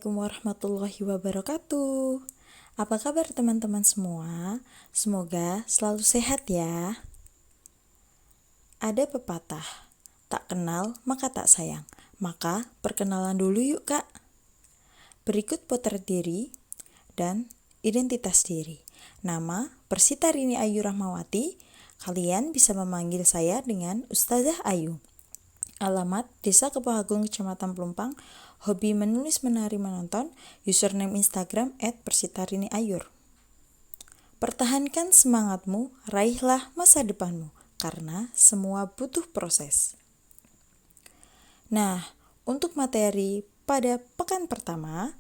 Assalamualaikum warahmatullahi wabarakatuh. Apa kabar teman-teman semua? Semoga selalu sehat ya. Ada pepatah, tak kenal maka tak sayang. Maka perkenalan dulu yuk kak. Berikut potret diri dan identitas diri. Nama Persita Rini Ayu Rahmawati. Kalian bisa memanggil saya dengan Ustazah Ayu. Alamat Desa Kepohagung, Kecamatan Pelumpang. Hobi menulis, menari, menonton. Username Instagram @persitarini_ayur. Pertahankan semangatmu, raihlah masa depanmu, karena semua butuh proses. Nah, untuk materi pada pekan pertama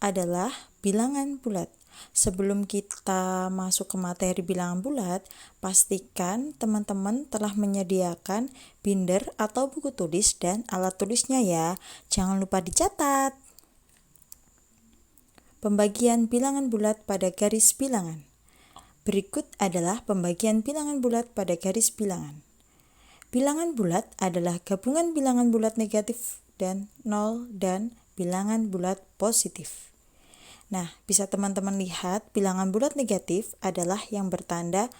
adalah bilangan bulat. Sebelum kita masuk ke materi bilangan bulat, pastikan teman-teman telah menyediakan binder atau buku tulis dan alat tulisnya ya. Jangan lupa dicatat. Pembagian bilangan bulat pada garis bilangan. Berikut adalah pembagian bilangan bulat pada garis bilangan. Bilangan bulat adalah gabungan bilangan bulat negatif dan 0 dan bilangan bulat positif. Nah, bisa teman-teman lihat bilangan bulat negatif adalah yang bertanda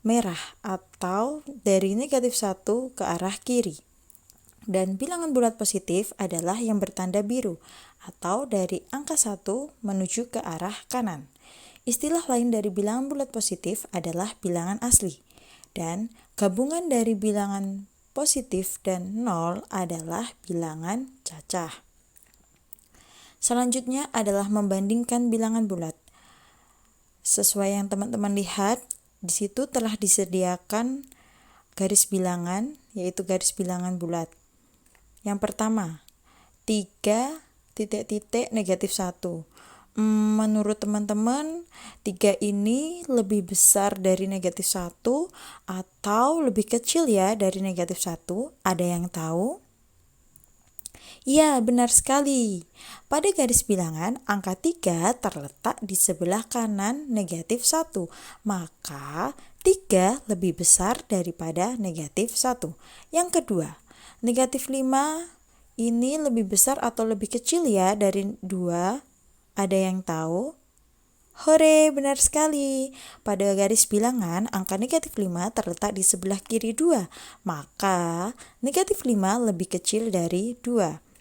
merah atau dari negatif 1 ke arah kiri. Dan bilangan bulat positif adalah yang bertanda biru atau dari angka 1 menuju ke arah kanan. Istilah lain dari bilangan bulat positif adalah bilangan asli. Dan gabungan dari bilangan positif dan 0 adalah bilangan cacah. Selanjutnya adalah membandingkan bilangan bulat. Sesuai yang teman-teman lihat, di situ telah disediakan garis bilangan, yaitu garis bilangan bulat. Yang pertama, 3 titik-titik negatif 1. Menurut teman-teman, 3 ini lebih besar dari negatif 1 atau lebih kecil ya dari negatif 1? Ada yang tahu? Ya, benar sekali. Pada garis bilangan, angka 3 terletak di sebelah kanan negatif 1. Maka 3 lebih besar daripada negatif 1. Yang kedua, negatif 5 ini lebih besar atau lebih kecil ya dari 2? Ada yang tahu? Hore, benar sekali. Pada garis bilangan, angka negatif 5 terletak di sebelah kiri 2. Maka negatif 5 lebih kecil dari 2.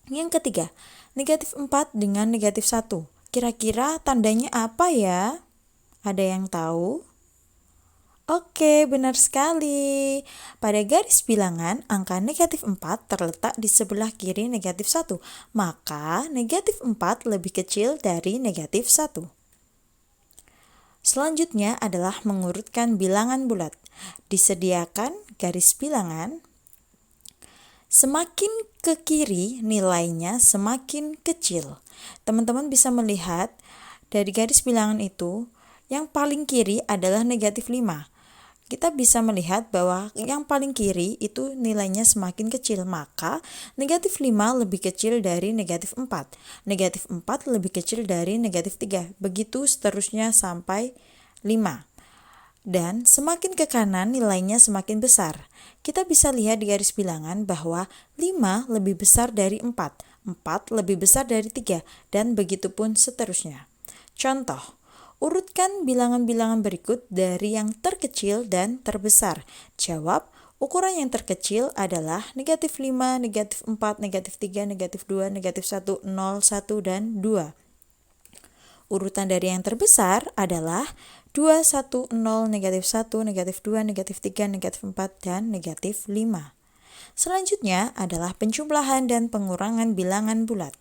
Yang ketiga, negatif 4 dengan negatif 1. Kira-kira tandanya apa ya? Ada yang tahu? Oke, benar sekali. Pada garis bilangan, angka negatif 4 terletak di sebelah kiri negatif 1. Maka negatif 4 lebih kecil dari negatif 1. Selanjutnya adalah mengurutkan bilangan bulat. Disediakan garis bilangan. Semakin ke kiri nilainya semakin kecil. Teman-teman bisa melihat dari garis bilangan itu, yang paling kiri adalah negatif 5. Kita bisa melihat bahwa yang paling kiri itu nilainya semakin kecil, maka negatif 5 lebih kecil dari negatif 4. Negatif 4 lebih kecil dari negatif 3. Begitu seterusnya sampai 5. Dan semakin ke kanan nilainya semakin besar. Kita bisa lihat di garis bilangan bahwa 5 lebih besar dari 4, 4 lebih besar dari 3, dan begitu pun seterusnya. Contoh, urutkan bilangan-bilangan berikut dari yang terkecil dan terbesar. Jawab, ukuran yang terkecil adalah negatif 5, negatif 4, negatif 3, negatif 2, negatif 1, 0, 1, dan 2. Urutan dari yang terbesar adalah 2, 1, 0, negatif 1, negatif 2, negatif 3, negatif 4, dan negatif 5. Selanjutnya adalah penjumlahan dan pengurangan bilangan bulat.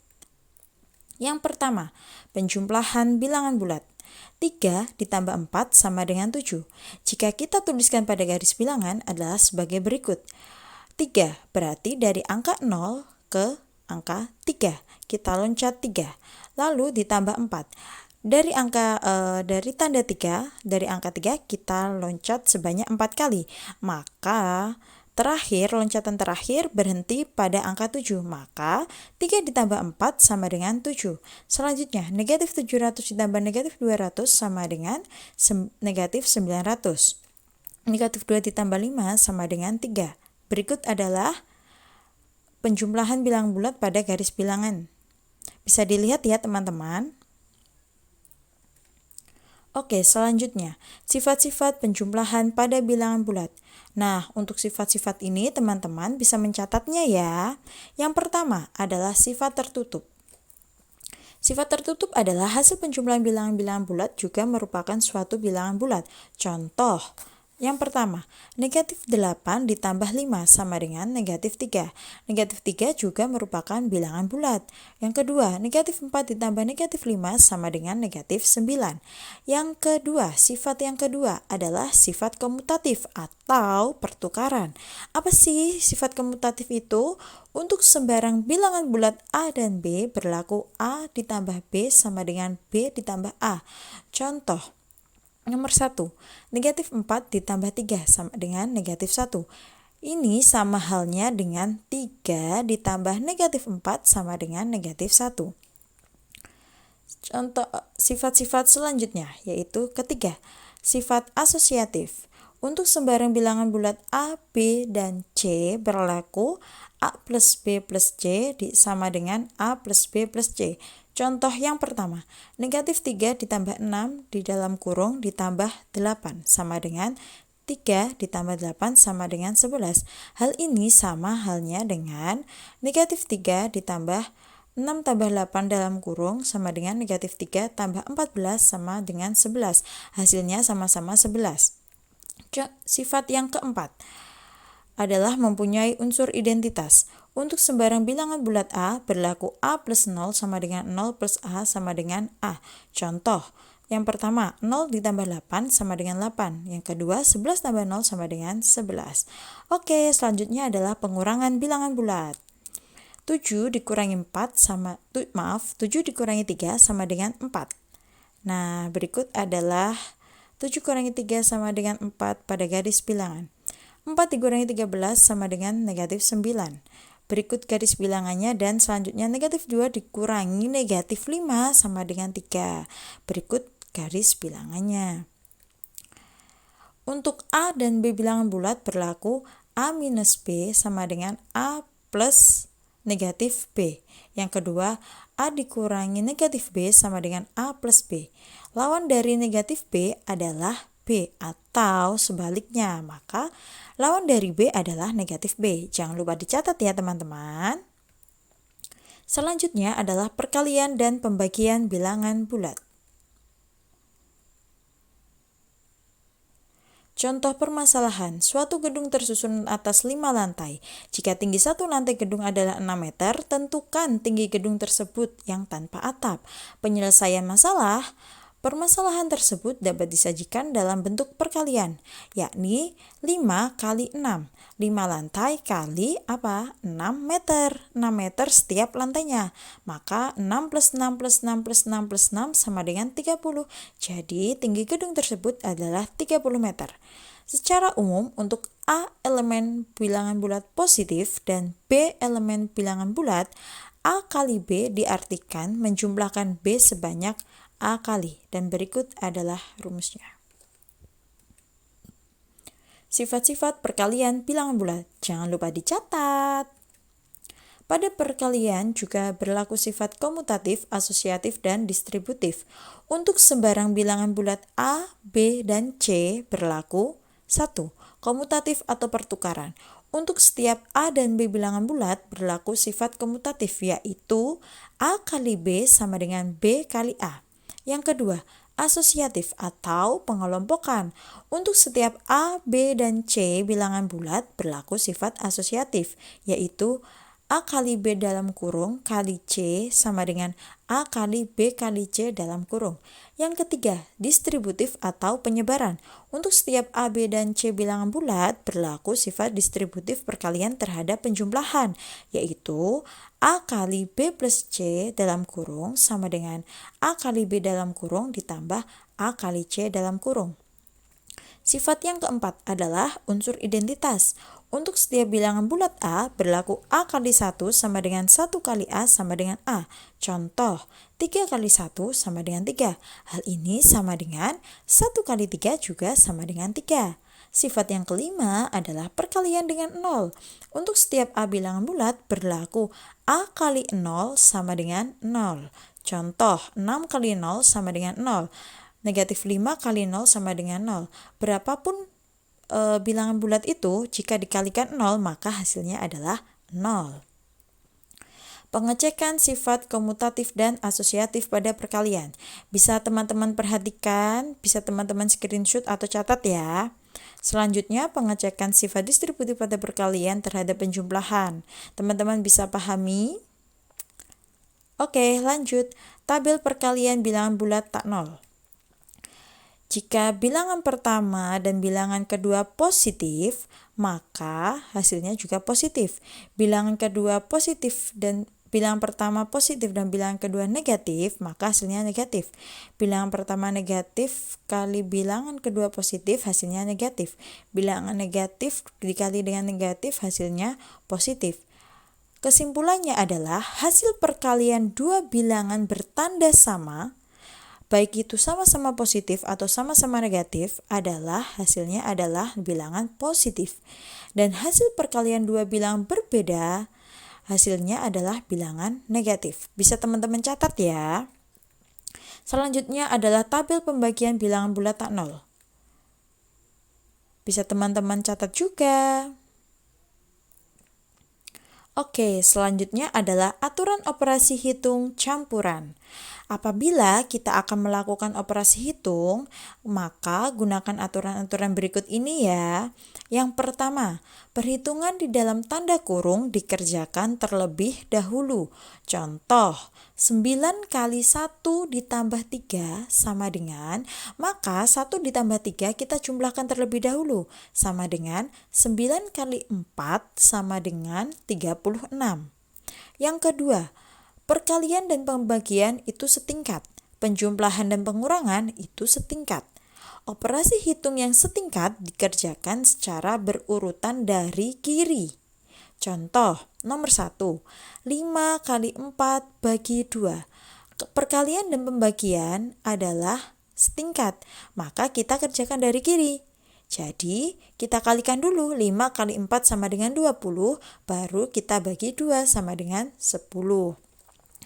Yang pertama, penjumlahan bilangan bulat. 3 ditambah 4 sama dengan 7. Jika kita tuliskan pada garis bilangan adalah sebagai berikut. 3 berarti dari angka 0 ke angka 3. Kita loncat 3. Lalu ditambah 4. Dari tanda 3, dari angka 3 kita loncat sebanyak 4 kali. Maka loncatan terakhir berhenti pada angka 7. Maka 3 ditambah 4 sama dengan 7. Selanjutnya, negatif 700 ditambah negatif 200 sama dengan negatif 900. Negatif 2 ditambah 5 sama dengan 3. Berikut adalah penjumlahan bilangan bulat pada garis bilangan. Bisa dilihat ya teman-teman. Oke, selanjutnya, sifat-sifat penjumlahan pada bilangan bulat. Nah, untuk sifat-sifat ini teman-teman bisa mencatatnya ya. Yang pertama adalah sifat tertutup. Sifat tertutup adalah hasil penjumlahan bilangan-bilangan bulat juga merupakan suatu bilangan bulat. Contoh, yang pertama, negatif 8 ditambah 5 sama dengan negatif 3. Negatif 3 juga merupakan bilangan bulat. Yang kedua, negatif 4 ditambah negatif 5 sama dengan negatif 9. Yang kedua, sifat yang kedua adalah sifat komutatif atau pertukaran. Apa sih sifat komutatif itu? Untuk sembarang bilangan bulat A dan B berlaku A ditambah B sama dengan B ditambah A. Contoh, nomor 1, negatif 4 ditambah 3 sama dengan negatif 1. Ini sama halnya dengan 3 ditambah negatif 4 sama dengan negatif 1. Contoh sifat-sifat selanjutnya yaitu ketiga, sifat asosiatif. Untuk sembarang bilangan bulat A, B, dan C berlaku A plus B plus C sama dengan A plus B plus C. Contoh yang pertama, negatif 3 ditambah 6 di dalam kurung ditambah 8 sama dengan 3 ditambah 8 sama dengan 11. Hal ini sama halnya dengan negatif 3 ditambah 6 tambah 8 dalam kurung sama dengan negatif 3 tambah 14 sama dengan 11. Hasilnya sama-sama 11. Sifat yang keempat adalah mempunyai unsur identitas. Untuk sembarang bilangan bulat A berlaku A plus 0 sama dengan 0 plus A sama dengan A. Contoh, yang pertama 0 ditambah 8 sama dengan 8. Yang kedua 11 tambah 0 sama dengan 11. Oke, selanjutnya adalah pengurangan bilangan bulat. 7 dikurangi 7 dikurangi 3 sama dengan 4. Nah, berikut adalah 7 kurangi 3 sama dengan 4 pada garis bilangan. 4 dikurangi 13 sama dengan negatif 9. Berikut garis bilangannya dan selanjutnya negatif 2 dikurangi negatif 5 sama dengan 3. Berikut garis bilangannya. Untuk A dan B bilangan bulat berlaku A minus B sama dengan A plus negatif B. Yang kedua, A dikurangi negatif B sama dengan A plus B. Lawan dari negatif B adalah B atau sebaliknya, maka lawan dari B adalah negatif B. Jangan lupa dicatat ya teman-teman. Selanjutnya adalah perkalian dan pembagian bilangan bulat. Contoh permasalahan, suatu gedung tersusun atas 5 lantai. Jika tinggi satu lantai gedung adalah 6 meter, tentukan tinggi gedung tersebut yang tanpa atap. Penyelesaian masalah, permasalahan tersebut dapat disajikan dalam bentuk perkalian, yakni 5 kali 6. 5 lantai kali 6 meter. 6 meter setiap lantainya. Maka 6 plus 6 plus 6 plus 6 plus 6 sama dengan 30. Jadi tinggi gedung tersebut adalah 30 meter. Secara umum untuk A elemen bilangan bulat positif dan B elemen bilangan bulat, A kali B diartikan menjumlahkan B sebanyak A kali, dan berikut adalah rumusnya. Sifat-sifat perkalian bilangan bulat, jangan lupa dicatat. Pada perkalian juga berlaku sifat komutatif, asosiatif, dan distributif. Untuk sembarang bilangan bulat A, B, dan C berlaku 1. Komutatif atau pertukaran. Untuk setiap A dan B bilangan bulat berlaku sifat komutatif, yaitu A kali B sama dengan B kali A. Yang kedua, asosiatif atau pengelompokan. Untuk setiap A, B, dan C bilangan bulat berlaku sifat asosiatif, yaitu A kali B dalam kurung kali C sama dengan A kali B kali C dalam kurung. Yang ketiga, distributif atau penyebaran. Untuk setiap A, B, dan C bilangan bulat berlaku sifat distributif perkalian terhadap penjumlahan, yaitu A kali B plus C dalam kurung sama dengan A kali B dalam kurung ditambah A kali C dalam kurung. Sifat yang keempat adalah unsur identitas. Untuk setiap bilangan bulat A berlaku A kali 1 sama dengan 1 kali A sama dengan A. Contoh, 3 kali 1 sama dengan 3. Hal ini sama dengan 1 kali 3 juga sama dengan 3. Sifat yang kelima adalah perkalian dengan 0. Untuk setiap A bilangan bulat berlaku A kali 0 sama dengan 0. Contoh, 6 kali 0 sama dengan 0. Negatif 5 kali 0 sama dengan 0. Berapapun bilangan bulat itu, jika dikalikan 0 maka hasilnya adalah 0. Pengecekan sifat komutatif dan asosiatif pada perkalian. Bisa teman-teman perhatikan, bisa teman-teman screenshot atau catat ya. Selanjutnya, pengecekan sifat distributif pada perkalian terhadap penjumlahan. Teman-teman bisa pahami? Oke, lanjut. Tabel perkalian bilangan bulat tak nol. Jika bilangan pertama dan bilangan kedua positif, maka hasilnya juga positif. Bilangan kedua positif dan bilangan pertama positif dan bilangan kedua negatif, maka hasilnya negatif. Bilangan pertama negatif kali bilangan kedua positif, hasilnya negatif. Bilangan negatif dikali dengan negatif, hasilnya positif. Kesimpulannya adalah hasil perkalian dua bilangan bertanda sama, baik itu sama-sama positif atau sama-sama negatif, hasilnya adalah bilangan positif. Dan hasil perkalian dua bilangan berbeda, hasilnya adalah bilangan negatif. Bisa teman-teman catat ya. Selanjutnya adalah tabel pembagian bilangan bulat tak nol. Bisa teman-teman catat juga. Oke, selanjutnya adalah aturan operasi hitung campuran. Apabila kita akan melakukan operasi hitung, maka gunakan aturan-aturan berikut ini ya. Yang pertama, perhitungan di dalam tanda kurung dikerjakan terlebih dahulu. Contoh, 9 kali 1 ditambah 3 sama dengan, maka 1 ditambah 3 kita jumlahkan terlebih dahulu. Sama dengan 9 kali 4 sama dengan 36. Yang kedua, perkalian dan pembagian itu setingkat. Penjumlahan dan pengurangan itu setingkat. Operasi hitung yang setingkat dikerjakan secara berurutan dari kiri. Contoh, nomor 1, 5 kali 4 bagi 2. Perkalian dan pembagian adalah setingkat, maka kita kerjakan dari kiri. Jadi, kita kalikan dulu 5 kali 4 sama dengan 20, baru kita bagi 2 sama dengan 10.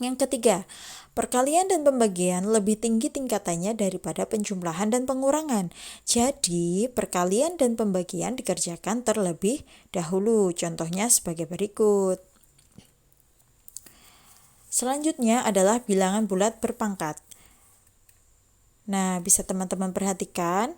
Yang ketiga, perkalian dan pembagian lebih tinggi tingkatannya daripada penjumlahan dan pengurangan. Jadi, perkalian dan pembagian dikerjakan terlebih dahulu. Contohnya sebagai berikut. Selanjutnya adalah bilangan bulat berpangkat. Nah, bisa teman-teman perhatikan.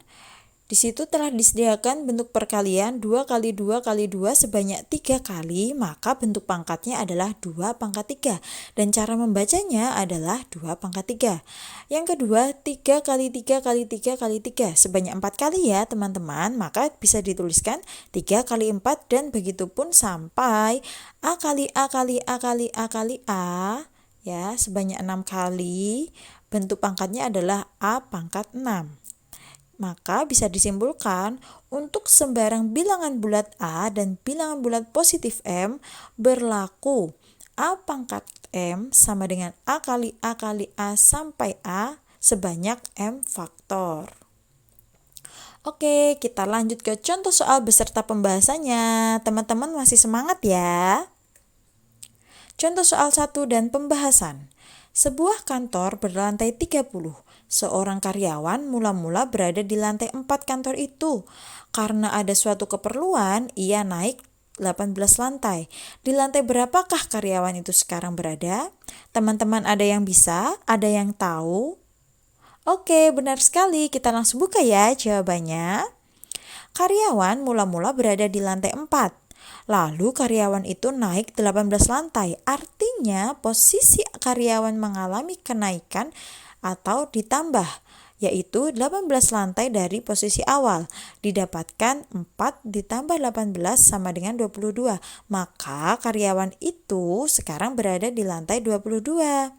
Di situ telah disediakan bentuk perkalian 2 kali 2 kali 2 sebanyak 3 kali, maka bentuk pangkatnya adalah 2 pangkat 3. Dan cara membacanya adalah 2 pangkat 3. Yang kedua, 3 kali 3 kali 3 kali 3 sebanyak 4 kali ya teman-teman, maka bisa dituliskan 3 kali 4 dan begitu pun sampai A kali A kali A kali A kali A ya sebanyak 6 kali, bentuk pangkatnya adalah A pangkat 6. Maka bisa disimpulkan untuk sembarang bilangan bulat A dan bilangan bulat positif M berlaku A pangkat M sama dengan A kali A kali A sampai A sebanyak M faktor. Oke, kita lanjut ke contoh soal beserta pembahasannya. Teman-teman masih semangat ya? Contoh soal 1 dan pembahasan. Sebuah kantor berlantai 30. Seorang karyawan mula-mula berada di lantai 4 kantor itu. Karena ada suatu keperluan, ia naik 18 lantai. Di lantai berapakah karyawan itu sekarang berada? Teman-teman ada yang bisa? Ada yang tahu? Oke, benar sekali. Kita langsung buka ya jawabannya. Karyawan mula-mula berada di lantai 4. Lalu karyawan itu naik 18 lantai. Artinya posisi karyawan mengalami kenaikan atau ditambah, yaitu 18 lantai dari posisi awal. Didapatkan 4 ditambah 18 sama dengan 22. Maka karyawan itu sekarang berada di lantai 22.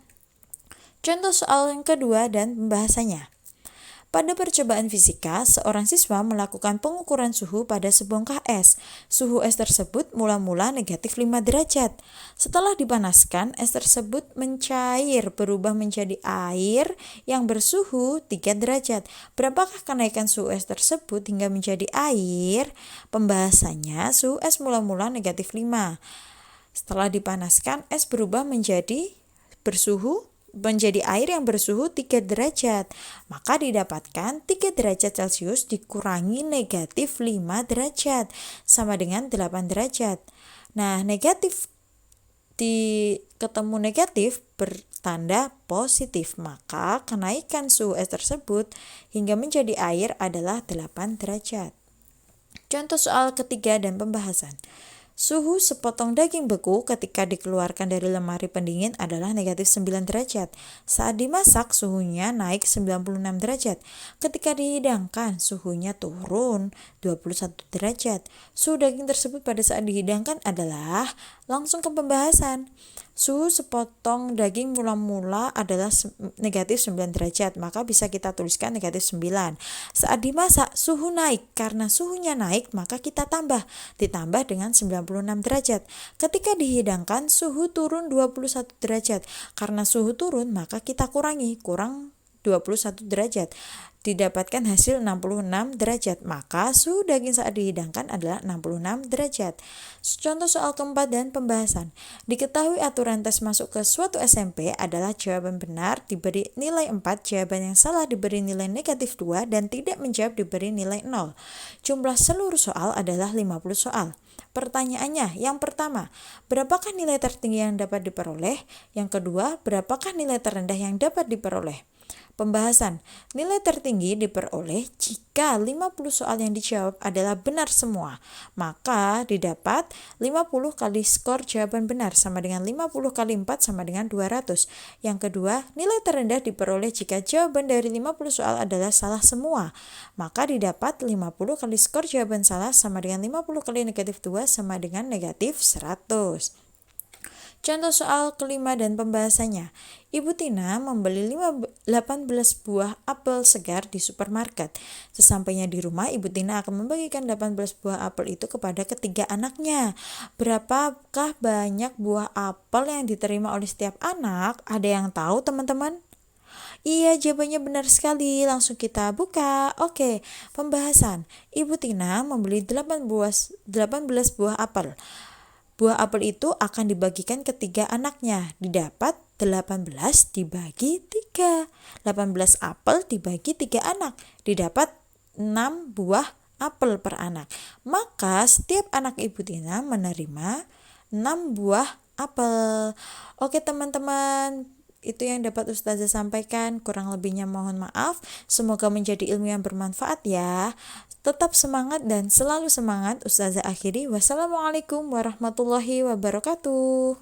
Contoh soal yang kedua dan pembahasannya. Pada percobaan fisika, seorang siswa melakukan pengukuran suhu pada sebongkah es. Suhu es tersebut mula-mula negatif 5 derajat. Setelah dipanaskan, es tersebut mencair berubah menjadi air yang bersuhu 3 derajat. Berapakah kenaikan suhu es tersebut hingga menjadi air? Pembahasannya, suhu es mula-mula negatif 5. Setelah dipanaskan, es berubah menjadi air yang bersuhu 3 derajat. Maka didapatkan 3 derajat Celcius dikurangi negatif 5 derajat sama dengan 8 derajat. Nah, ketemu negatif bertanda positif, maka kenaikan suhu es tersebut hingga menjadi air adalah 8 derajat. Contoh soal ketiga dan pembahasan. Suhu sepotong daging beku ketika dikeluarkan dari lemari pendingin adalah negatif 9 derajat. Saat dimasak, suhunya naik 96 derajat. Ketika dihidangkan, suhunya turun 21 derajat. Suhu daging tersebut pada saat dihidangkan adalah, langsung ke pembahasan. Suhu sepotong daging mula-mula adalah negatif 9 derajat, maka bisa kita tuliskan negatif 9. Saat dimasak, suhu naik. Karena suhunya naik, maka kita ditambah dengan 96 derajat. Ketika dihidangkan, suhu turun 21 derajat. Karena suhu turun, maka kita kurang 21 derajat. Didapatkan hasil 66 derajat. Maka suhu daging saat dihidangkan adalah 66 derajat. Contoh soal keempat dan pembahasan. Diketahui aturan tes masuk ke suatu SMP adalah jawaban benar diberi nilai 4, jawaban yang salah diberi nilai negatif 2, dan tidak menjawab diberi nilai 0. Jumlah seluruh soal adalah 50 soal. Pertanyaannya, yang pertama, berapakah nilai tertinggi yang dapat diperoleh? Yang kedua, berapakah nilai terendah yang dapat diperoleh? Pembahasan, nilai tertinggi diperoleh jika 50 soal yang dijawab adalah benar semua. Maka didapat 50 kali skor jawaban benar sama dengan 50 kali 4 sama dengan 200. Yang kedua, nilai terendah diperoleh jika jawaban dari 50 soal adalah salah semua. Maka didapat 50 kali skor jawaban salah sama dengan 50 kali negatif 2 sama dengan negatif 100. Contoh soal kelima dan pembahasannya. Ibu Tina membeli 18 buah apel segar di supermarket. Sesampainya di rumah, Ibu Tina akan membagikan 18 buah apel itu kepada ketiga anaknya. Berapakah banyak buah apel yang diterima oleh setiap anak? Ada yang tahu, teman-teman? Iya, jawabannya benar sekali. Langsung kita buka. Oke, pembahasan. Ibu Tina membeli 18 buah apel. Buah apel itu akan dibagikan ke 3 anaknya. Didapat 18 dibagi 3. 18 apel dibagi 3 anak. Didapat 6 buah apel per anak. Maka setiap anak Ibu Tina menerima 6 buah apel. Oke teman-teman, itu yang dapat Ustazah sampaikan. Kurang lebihnya mohon maaf. Semoga menjadi ilmu yang bermanfaat ya. Tetap semangat dan selalu semangat. Ustazah akhiri. Wassalamualaikum warahmatullahi wabarakatuh.